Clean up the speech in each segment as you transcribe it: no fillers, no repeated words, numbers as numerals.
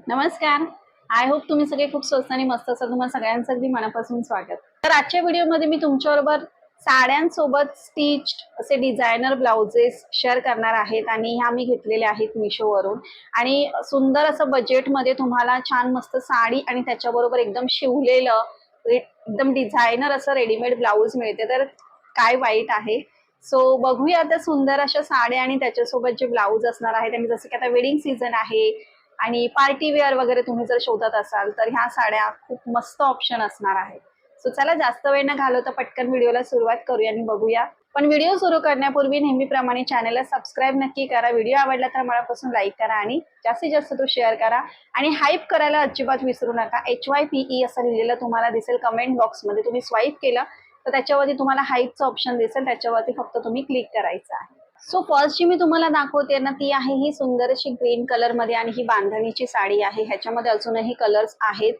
नमस्कार. I hope तुम्ही सगळे खूप स्वस्त आणि मस्त असाल. तुम्हाला सगळ्यांचं अगदी मनापासून स्वागत. तर आजच्या व्हिडिओमध्ये मी तुमच्याबरोबर साड्यांसोबत स्टिच्ड असे डिझायनर ब्लाउजेस शेअर करणार आहेत आणि ह्या मी घेतलेल्या आहेत मिशोवरून. आणि सुंदर असं बजेटमध्ये तुम्हाला छान मस्त साडी आणि त्याच्याबरोबर एकदम शिवलेलं एकदम डिझायनर असं रेडीमेड ब्लाऊज मिळते. तर काय वाईट आहे. सो बघूया आता सुंदर अशा साड्या आणि त्याच्यासोबत जे ब्लाऊज असणार आहेत. आणि जसं की आता वेडिंग सीझन आहे आणि पार्टी वेअर वगैरे तुम्ही जर शोधत असाल तर ह्या साड्या खूप मस्त ऑप्शन असणार आहे. सो चला जास्त वेळ न घालवता पटकन व्हिडिओला सुरुवात करूया आणि बघूया. पण व्हिडिओ सुरू करण्यापूर्वी नेहमीप्रमाणे चॅनलला सबस्क्राईब नक्की करा. व्हिडिओ आवडला तर मनापासून लाईक करा आणि जास्तीत जास्त तो शेअर करा आणि हाईप करायला अजिबात विसरू नका. HYPE असं लिहिलेलं तुम्हाला दिसेल कमेंट बॉक्समध्ये. तुम्ही स्वाईप केलं तर त्याच्यावरती तुम्हाला हाईपचं ऑप्शन दिसेल, त्याच्यावरती फक्त तुम्ही क्लिक करायचं आहे. सो फर्स्ट जी मी तुम्हाला दाखवते ना ती आहे ही सुंदर अशी ग्रीन कलर मध्ये आणि ही बांधणीची साडी आहे. ह्याच्यामध्ये अजूनही कलर्स आहेत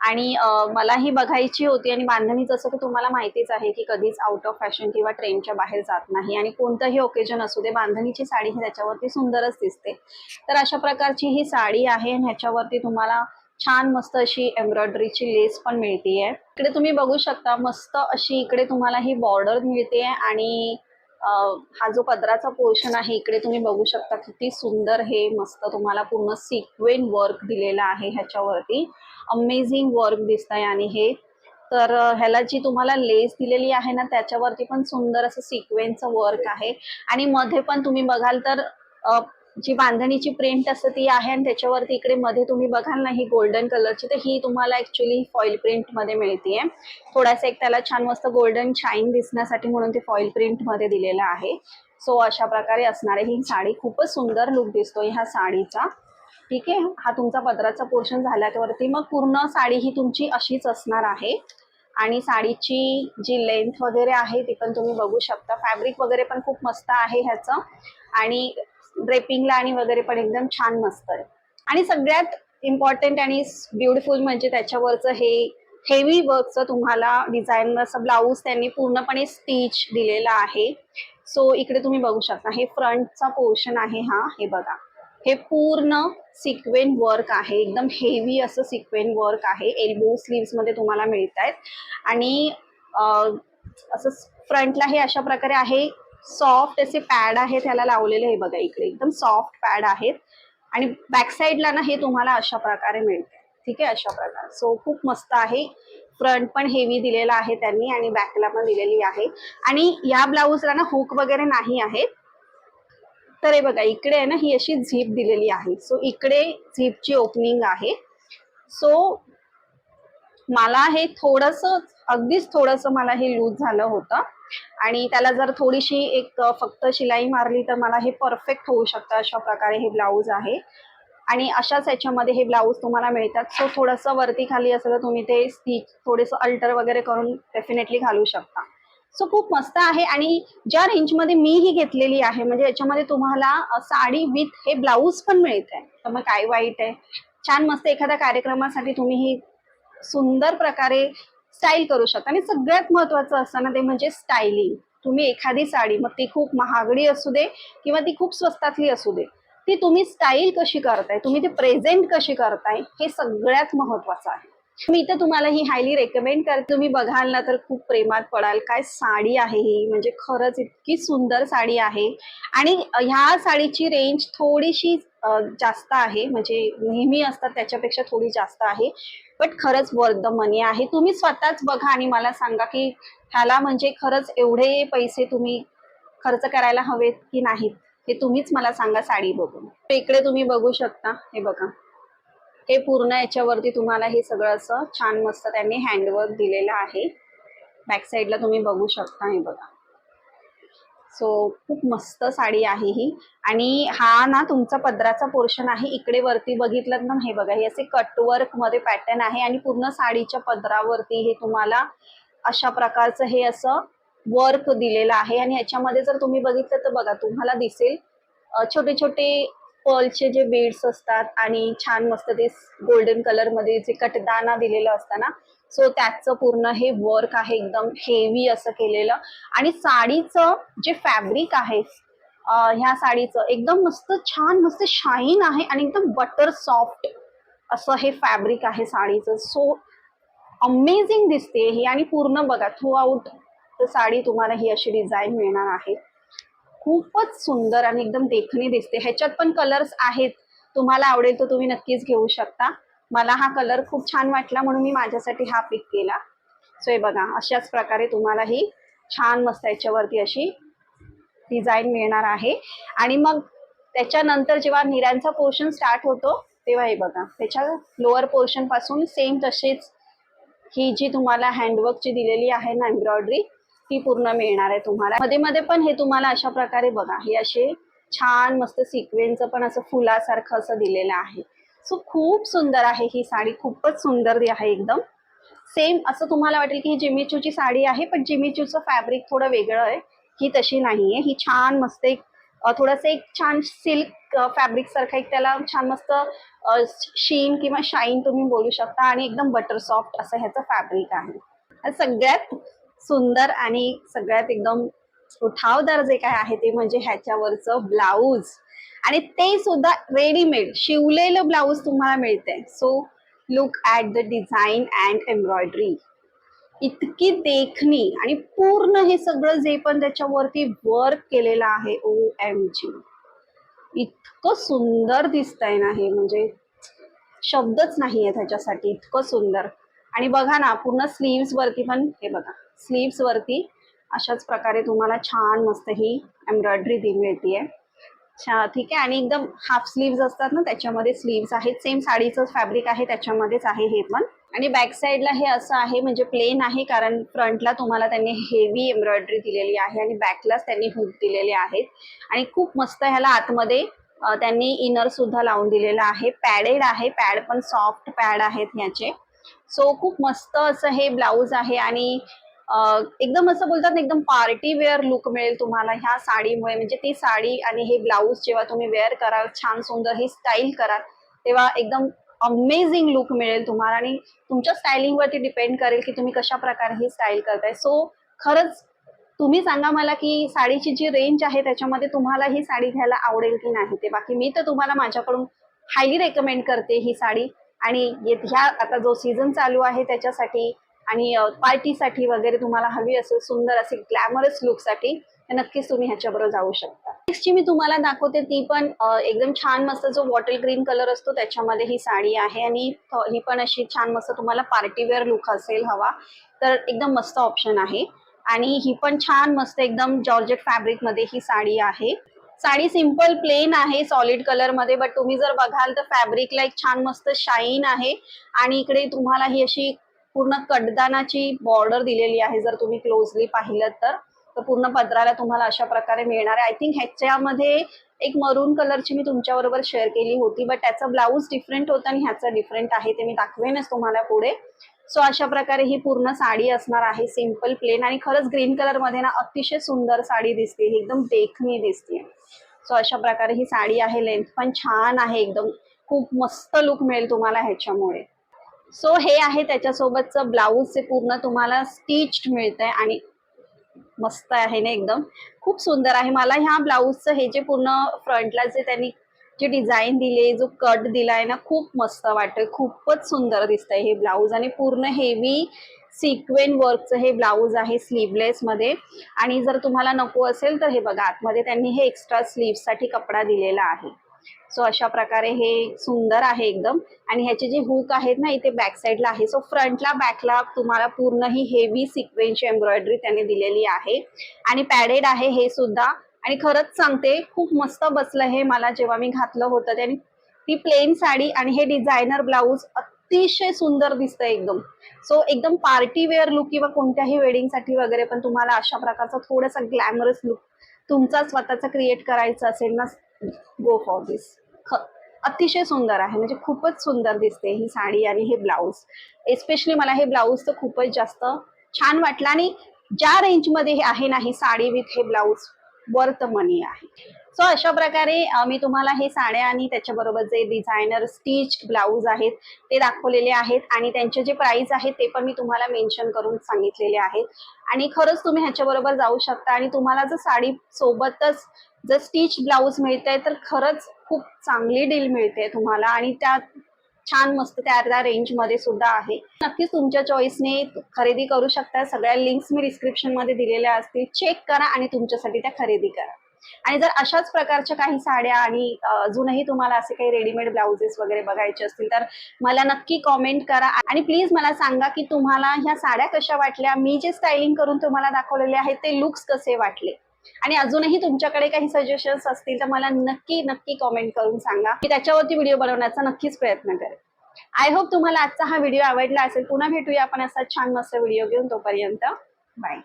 आणि मला ही बघायची होती. आणि बांधणी जसं की तुम्हाला माहितीच आहे की कधीच आउट ऑफ फॅशन किंवा ट्रेंडच्या बाहेर जात नाही आणि कोणतंही ओकेजन असू दे बांधणीची साडी ही त्याच्यावरती सुंदरच दिसते. तर अशा प्रकारची ही साडी आहे आणि ह्याच्यावरती तुम्हाला छान मस्त अशी एम्ब्रॉयडरीची लेस पण मिळतीये. इकडे तुम्ही बघू शकता मस्त अशी इकडे तुम्हाला ही बॉर्डर मिळते आणि हा जो पदराचा पोर्शन आहे इकडे तुम्ही बघू शकता किती सुंदर हे मस्त तुम्हाला पूर्ण सिक्वेन वर्क दिलेला आहे. ह्याच्यावरती अमेझिंग वर्क दिसतंय. आणि हे तर ह्याला जी तुम्हाला लेस दिलेली आहे ना त्याच्यावरती पण सुंदर असं सिक्वेन्सचं वर्क आहे. आणि मध्ये पण तुम्ही बघाल तर जी बांधणीची प्रिंट असते ती आहे आणि त्याच्यावरती इकडे मध्ये तुम्ही बघाल ना ही गोल्डन कलरची, तर ही तुम्हाला ऍक्च्युली फॉईल प्रिंट मध्ये मिळतीये. थोडासा एक त्याला छान मस्त गोल्डन शाईन दिसण्यासाठी म्हणून ते फॉईल प्रिंट मध्ये दिलेलं आहे. सो अशा प्रकारे असणारी ही साडी खूपच सुंदर लुक दिसतोय ह्या साडीचा. ठीक आहे. हा तुमचा पदराचा पोर्शन झाल्यावरती मग पूर्ण साडी ही तुमची अशीच असणार आहे. आणि साडीची जी लेंथ वगैरे आहे ती पण तुम्ही बघू शकता. फॅब्रिक वगैरे पण खूप मस्त आहे ह्याचं आणि ड्रेपिंगला आणि वगैरे पण एकदम छान मस्त आहे. आणि सगळ्यात इम्पॉर्टंट आणि ब्युटिफुल म्हणजे त्याच्यावरचं हे हेवी वर्कचं तुम्हाला डिझाईन असं ब्लाऊज त्यांनी पूर्णपणे स्टिच दिलेला आहे. सो इकडे तुम्ही बघू शकता हे फ्रंटचा पोर्शन आहे. हा हे बघा हे पूर्ण सिक्वेन वर्क आहे. एकदम हेवी असं सिक्वेन वर्क आहे. एल्बो स्लीव्स मध्ये तुम्हाला मिळत आहेत. आणि असं फ्रंटला हे अशा प्रकारे आहे. सॉफ्ट असे पॅड आहेत ह्याला लावलेले. हे बघा इकडे एकदम सॉफ्ट पॅड आहेत. आणि बॅक साईडला ना हे तुम्हाला अशा प्रकारे मिळते. ठीक आहे अशा प्रकारे. सो खूप मस्त आहे. फ्रंट पण हेवी दिलेला आहे त्यांनी आणि बॅकला पण दिलेली आहे. आणि या ब्लाऊजला ना हुक वगैरे नाही आहे. तर हे बघा इकडे आहे ना ही अशी झीप दिलेली आहे. सो इकडे झीपची ओपनिंग आहे. सो मला हे थोडस अगदीच थोडस मला हे लूज झालं होतं आणि त्याला जर थोडीशी एक फक्त शिलाई मारली तर मला हे परफेक्ट होऊ शकतं. अशा प्रकारे हे ब्लाऊज आहे आणि अशाच याच्यामध्ये हे ब्लाऊज तुम्हाला मिळतात. सो थोडंसं वरती खाली असं तर तुम्ही ते स्टिच थोडंसं अल्टर वगैरे करून डेफिनेटली घालू शकता. सो खूप मस्त आहे. आणि ज्या रेंजमध्ये मी ही घेतलेली आहे म्हणजे याच्यामध्ये तुम्हाला साडी विथ हे ब्लाऊज पण मिळत आहे. तर मग काय वाईट आहे. छान मस्त एखाद्या कार्यक्रमासाठी तुम्ही ही सुंदर प्रकारे स्टाईल करू शकता. आणि सगळ्यात महत्वाचं असतं ना ते म्हणजे स्टायलिंग. तुम्ही एखादी साडी मग ती खूप महागडी असू दे किंवा ती खूप स्वस्तातली असू दे ती तुम्ही स्टाईल कशी करताय, तुम्ही ती प्रेझेंट कशी करताय हे सगळ्यात महत्वाचं आहे. मी तर तुम्हाला ही हायली रेकमेंड करते. तुम्ही बघाल ना तर खूप प्रेमात पडाल. काय साडी आहे ही, म्हणजे खरंच इतकी सुंदर साडी आहे. आणि ह्या साडीची रेंज थोडीशी जास्त आहे. म्हणजे नेहमी असतात त्याच्यापेक्षा थोडी जास्त आहे. बट खरंच वर्थ द मनी आहे. तुम्ही स्वतःच बघा आणि मला सांगा की ह्याला म्हणजे खरंच एवढे पैसे तुम्ही खर्च करायला हवेत की नाहीत हे तुम्हीच मला सांगा साडी बघून. इकडे तुम्ही बघू शकता. हे बघा हे पूर्ण याच्यावरती तुम्हाला हे सगळं असं छान मस्त त्यांनी हँडवर्क दिलेलं आहे. बॅक साईडला तुम्ही बघू शकता. हे बघा. सो खूप मस्त साडी आहे ही. आणि हा ना तुमचा पदराचा पोर्शन आहे. इकडे वरती बघितलं ना हे बघा हे असे कटवर्क मध्ये पॅटर्न आहे आणि पूर्ण साडीच्या पदरावरती हे तुम्हाला अशा प्रकारचं हे असं वर्क दिलेलं आहे. आणि ह्याच्यामध्ये जर तुम्ही बघितलं तर बघा तुम्हाला दिसेल छोटे छोटे पर्लचे जे बीड्स असतात आणि छान मस्त ते गोल्डन कलर मध्ये जे कटदाना दिलेलं असतं ना. सो त्याचं पूर्ण हे वर्क आहे एकदम हेवी असं केलेलं. आणि साडीचं जे फॅब्रिक आहे ह्या साडीचं एकदम मस्त छान मस्त शाईन आहे आणि एकदम बटर सॉफ्ट. असं हे फॅब्रिक आहे साडीचं. सो अमेझिंग दिसते ही. आणि पूर्ण बघा थ्रू आउट साडी तुम्हाला ही अशी डिझाईन मिळणार आहे. खूपच सुंदर आणि एकदम देखणी दिसते. ह्याच्यात पण कलर्स आहेत, तुम्हाला आवडेल तर तुम्ही नक्कीच घेऊ शकता. मला हा कलर खूप छान वाटला म्हणून मी माझ्यासाठी हा पिक केला. सो हे बघा अशाच प्रकारे तुम्हाला ही छान मस्त याच्यावरती अशी डिझाईन मिळणार आहे. आणि मग त्याच्यानंतर जेव्हा निऱ्यांचा पोर्शन स्टार्ट होतो तेव्हा हे बघा त्याच्या लोअर पोर्शन पासून सेम तसेच ही जी तुम्हाला हँडवर्कची दिलेली आहे ना एम्ब्रॉयडरी, ती पूर्ण मिळणार आहे तुम्हाला. मध्ये मध्ये पण हे तुम्हाला अशा प्रकारे बघा हे असे छान मस्त सिक्वेन्सचं पण असं फुलासारखं असं दिलेलं आहे. सो खूप सुंदर आहे ही साडी, खूपच सुंदर आहे एकदम. सेम असं तुम्हाला वाटेल की ही जिमीचूची साडी आहे, पण जिमीचूचं फॅब्रिक थोडं वेगळं आहे. ही तशी नाहीये. ही छान मस्त एक थोडंसं एक छान सिल्क फॅब्रिक सारखं एक त्याला छान मस्त शीन किंवा शाईन तुम्ही बोलू शकता. आणि एकदम बटर सॉफ्ट असं ह्याचं फॅब्रिक आहे. सगळ्यात सुंदर आणि सगळ्यात एकदम उठावदार जे काय आहे ते म्हणजे ह्याच्यावरचं ब्लाऊज. आणि ते सुद्धा रेडीमेड शिवलेलं ब्लाऊज तुम्हाला मिळतंय. So look at the design and embroidery. इतकी देखणी आणि पूर्ण हे सगळं जे पण त्याच्यावरती वर्क केलेलं आहे, OMG इतकं सुंदर दिसतंय ना हे, म्हणजे शब्दच नाहीये त्याच्यासाठी, इतकं सुंदर. आणि बघा ना पूर्ण स्लीव्स वरती पण हे बघा, स्लीव्स वरती अशाच प्रकारे तुम्हाला छान मस्त ही एम्ब्रॉयडरी मिळतीये. ठीक आहे. आणि एकदम हाफ स्लीव्स असतात ना त्याच्यामध्ये स्लीव्स आहेत, सेम साडीचं फॅब्रिक आहे त्याच्यामध्येच आहे हे पण. आणि बॅक साईडला हे असं आहे म्हणजे प्लेन आहे, कारण फ्रंटला तुम्हाला त्यांनी हेवी एम्ब्रॉयडरी दिलेली आहे आणि बॅकलाच त्यांनी हुक दिलेले आहेत. आणि खूप मस्त ह्याला आतमध्ये त्यांनी इनर सुद्धा लावून दिलेला आहे. पॅडेड आहे, पॅड पण सॉफ्ट पॅड आहेत ह्याचे. सो खूप मस्त असं हे ब्लाऊज आहे. आणि एकदम असं बोलतात ना एकदम पार्टी वेअर लुक मिळेल तुम्हाला ह्या साडीमुळे. म्हणजे ती साडी आणि हे ब्लाऊज जेव्हा तुम्ही वेअर कराल, छान सुंदर ही स्टाईल कराल, तेव्हा एकदम अमेझिंग लुक मिळेल तुम्हाला. आणि तुमच्या स्टायलिंगवरती डिपेंड करेल की तुम्ही कशा प्रकारे ही स्टाईल करताय. सो खरंच तुम्ही सांगा मला की साडीची जी रेंज आहे त्याच्यामध्ये तुम्हाला ही साडी घ्यायला आवडेल की नाही ते. बाकी मी तर तुम्हाला माझ्याकडून हायली रेकमेंड करते ही साडी. आणि ह्या आता जो सीझन चालू आहे त्याच्यासाठी आणि पार्टीसाठी वगैरे तुम्हाला हवी असेल सुंदर असे ग्लॅमरस लुकसाठी, तर नक्कीच तुम्ही ह्याच्याबरोबर जाऊ शकता. नेक्स्टची मी तुम्हाला दाखवते ती पण एकदम छान मस्त जो बॉटल ग्रीन कलर असतो त्याच्यामध्ये ही साडी आहे. आणि ही पण अशी छान मस्त तुम्हाला पार्टीवेअर लुक असेल हवा तर एकदम मस्त ऑप्शन आहे. आणि ही पण छान मस्त एकदम जॉर्जेट फॅब्रिक मध्ये ही साडी आहे. साडी सिंपल प्लेन आहे सॉलिड कलर मध्ये, बट तुम्ही जर बघाल तर फॅब्रिकला एक छान मस्त शाईन आहे. आणि इकडे तुम्हाला ही अशी पूर्ण कडदानाची बॉर्डर दिलेली आहे. जर तुम्ही क्लोजली पाहिलं तर पूर्ण पदराला तुम्हाला अशा प्रकारे मिळणार आहे. आय थिंक ह्याच्यामध्ये एक मरून कलरची मी तुमच्याबरोबर शेअर केली होती, बट त्याचं ब्लाऊज डिफरंट होतं आणि ह्याचं डिफरंट आहे, ते मी दाखवेनच तुम्हाला पुढे. सो अशा प्रकारे ही पूर्ण साडी असणार आहे सिंपल प्लेन. आणि खरंच ग्रीन कलर मध्ये ना अतिशय सुंदर साडी दिसते, एकदम देखणी दिसते. सो अशा प्रकारे ही साडी आहे. लेंथ पण छान आहे एकदम, खूप मस्त लुक मिळेल तुम्हाला ह्याच्यामुळे. सो हे आहे त्याच्यासोबतचं ब्लाऊज, जे पूर्ण तुम्हाला स्टिच्ड मिळतंय आणि मस्त आहे ना एकदम, खूप सुंदर आहे. मला ह्या ब्लाऊजचं हे जे पूर्ण फ्रंटला जे त्यांनी जे डिझाईन दिले, जो कट दिलाय ना, खूप मस्त वाटतंय, खूपच सुंदर दिसतंय हे ब्लाऊज. आणि पूर्ण हेवी सिक्वेन वर्कचं हे ब्लाऊज आहे स्लीवलेस मध्ये. आणि जर तुम्हाला नको असेल तर हे बघा आतमध्ये त्यांनी हे एक्स्ट्रा स्लीव्ह साठी कपडा दिलेला आहे. सो अशा प्रकारे हे सुंदर आहे एकदम. आणि ह्याचे जे हुक आहेत ना इथे बॅक साईडला आहे. सो फ्रंटला बॅकला तुम्हाला पूर्ण ही हेवी सिक्वेन्सची एम्ब्रॉयडरी त्यांनी दिलेली आहे. आणि पॅडेड आहे हे सुद्धा. आणि खरंच सांगते खूप मस्त बसलं हे मला जेव्हा मी घातलं होतं. त्याने ती प्लेन साडी आणि हे डिझायनर ब्लाऊज अतिशय सुंदर दिसतंय एकदम. सो एकदम पार्टी वेअर लुक किंवा कोणत्याही वेडिंगसाठी वगैरे पण तुम्हाला अशा प्रकारचा थोडासा ग्लॅमरस लुक तुमचा स्वतःचा क्रिएट करायचा असेल ना, गो फॉर दिस. अतिशय सुंदर आहे, म्हणजे खूपच सुंदर दिसते ही साडी आणि हे ब्लाऊज. एस्पेशली मला हे ब्लाऊज तर खूपच जास्त छान वाटलं. आणि ज्या रेंजमध्ये हे आहे ना ही साडी विथ हे ब्लाऊज वर्थ मनी आहे. सो अशा प्रकारे मी तुम्हाला हे साड्या आणि त्याच्याबरोबर जे डिझायनर स्टिच ब्लाऊज आहेत ते दाखवलेले आहेत. आणि त्यांचे जे प्राइस आहेत ते पण मी तुम्हाला मेन्शन करून सांगितलेले आहेत. आणि खरंच तुम्ही ह्याच्याबरोबर जाऊ शकता. आणि तुम्हाला जर साडी सोबतच जर स्टिच ब्लाऊज मिळतंय तर खरंच खूप चांगली डील मिळते तुम्हाला. आणि त्या छान मस्त त्या रेंजमध्ये सुद्धा आहे. नक्कीच तुमच्या चॉईसने खरेदी करू शकता. सगळ्या लिंक्स मी डिस्क्रिप्शन मध्ये दिलेल्या असतील, चेक करा आणि तुमच्यासाठी त्या खरेदी करा. आणि जर अशाच प्रकारच्या काही साड्या आणि अजूनही तुम्हाला असे काही रेडीमेड ब्लाउजेस वगैरे बघायचे असतील तर मला नक्की कॉमेंट करा आणि प्लीज मला सांगा की तुम्हाला ह्या साड्या कशा वाटल्या, मी जे स्टायलिंग करून तुम्हाला दाखवलेले आहेत ते लुक्स कसे वाटले. आणि अजूनही तुमच्याकडे काही सजेशन्स असतील तर मला नक्की नक्की कॉमेंट करून सांगा, मी त्याच्यावरती व्हिडिओ बनवण्याचा नक्कीच प्रयत्न करेन. आय होप तुम्हाला आजचा हा व्हिडिओ आवडला असेल. पुन्हा भेटूया आपण असा छान मस्त व्हिडिओ घेऊन. तोपर्यंत बाय.